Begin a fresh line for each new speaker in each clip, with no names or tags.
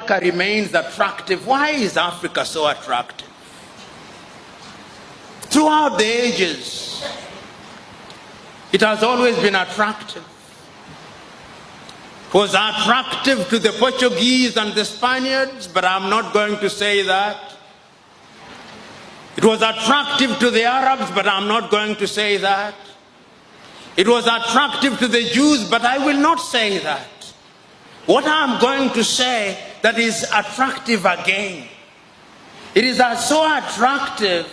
Africa remains attractive. Why is Africa so attractive? Throughout the ages, it has always been attractive. It was attractive to the Portuguese and the Spaniards, but I'm not going to say that. It was attractive to the Arabs, but I'm not going to say that. It was attractive to the Jews, but I will not say that. What I'm going to say that is attractive again, it is so attractive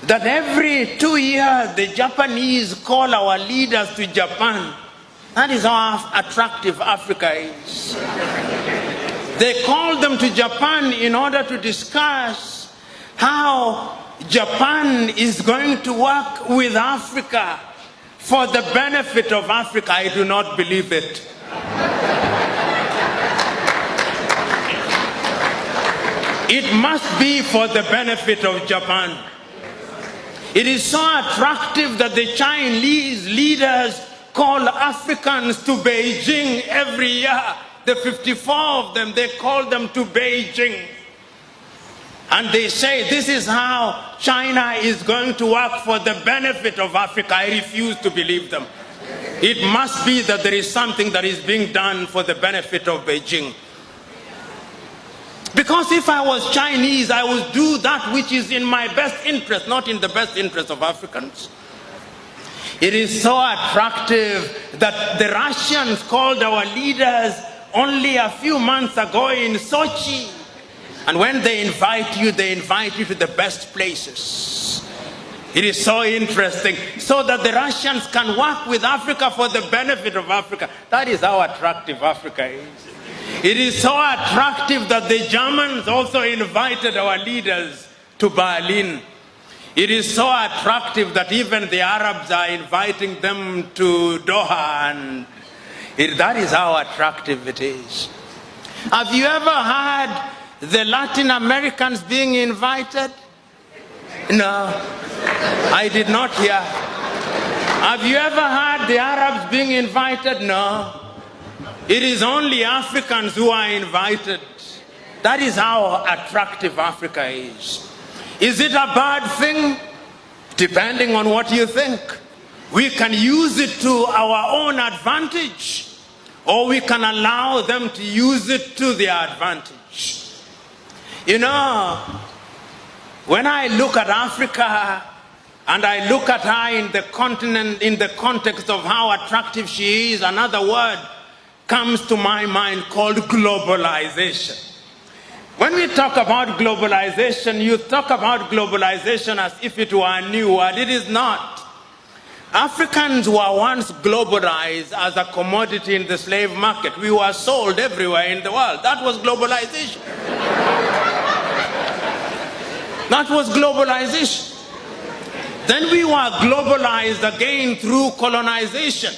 that every 2 years the Japanese call our leaders to Japan. That is how attractive Africa is. They call them to Japan in order to discuss how Japan is going to work with Africa for the benefit of Africa. I do not believe it. It must be for the benefit of Japan. It is so attractive that the Chinese leaders call Africans to Beijing every year. The 54 of them, they call them to Beijing. And they say this is how China is going to work for the benefit of Africa. I refuse to believe them. It must be that there is something that is being done for the benefit of Beijing. Because if I was Chinese, I would do that which is in my best interest, not in the best interest of Africans. It is so attractive that the Russians called our leaders only a few months ago in Sochi. And when they invite you to the best places. It is so interesting, so that the Russians can work with Africa for the benefit of Africa. That is how attractive Africa is. It is so attractive that the Germans also invited our leaders to Berlin. It is so attractive that even the Arabs are inviting them to Doha, and that is how attractive it is. Have you ever heard the Latin Americans being invited? No, I did not hear. Have you ever heard the Arabs being invited? No. It is only Africans who are invited. That is how attractive Africa is. Is it a bad thing? Depending on what you think. We can use it to our own advantage, or we can allow them to use it to their advantage. You know, when I look at Africa and I look at her in the continent, in the context of how attractive she is, another word comes to my mind called globalization. When we talk about globalization, you talk about globalization as if it were a new word. It is not. Africans were once globalized as a commodity in the slave market. We were sold everywhere in the world. That was globalization. That was globalization. Then we were globalized again through colonization.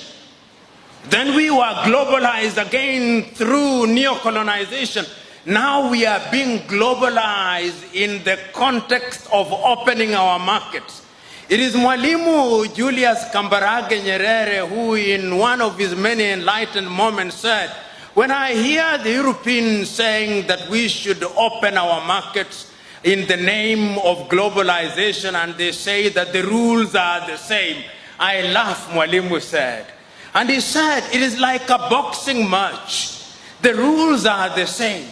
Then we were globalized again through neo-colonization. Now we are being globalized in the context of opening our markets. It is Mwalimu Julius Kambarage Nyerere who in one of his many enlightened moments said, when I hear the Europeans saying that we should open our markets in the name of globalization and they say that the rules are the same, I laugh, Mwalimu said. And he said, it is like a boxing match. The rules are the same.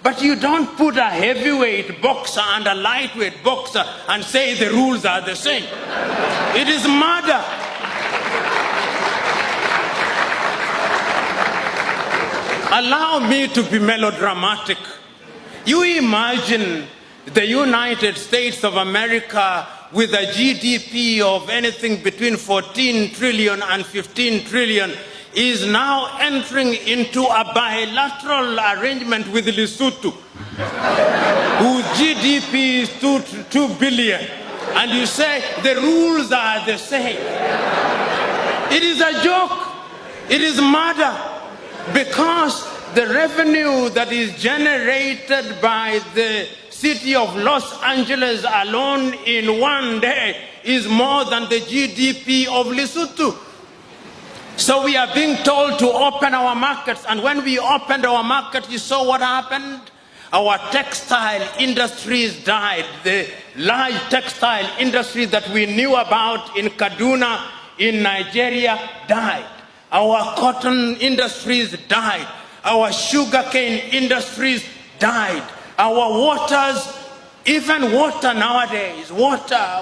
But you don't put a heavyweight boxer and a lightweight boxer and say the rules are the same. It is murder. Allow me to be melodramatic. You imagine the United States of America with a GDP of anything between 14 trillion and 15 trillion is now entering into a bilateral arrangement with Lesotho, whose GDP is 2 billion. And you say the rules are the same. It is a joke. It is murder. Because the revenue that is generated by the city of Los Angeles alone in one day is more than the GDP of Lesotho. So we are being told to open our markets, and when we opened our market, you saw what happened? Our textile industries died. The large textile industries that we knew about in Kaduna, in Nigeria, died. Our cotton industries died. Our sugarcane industries died. Our waters, even water nowadays, water.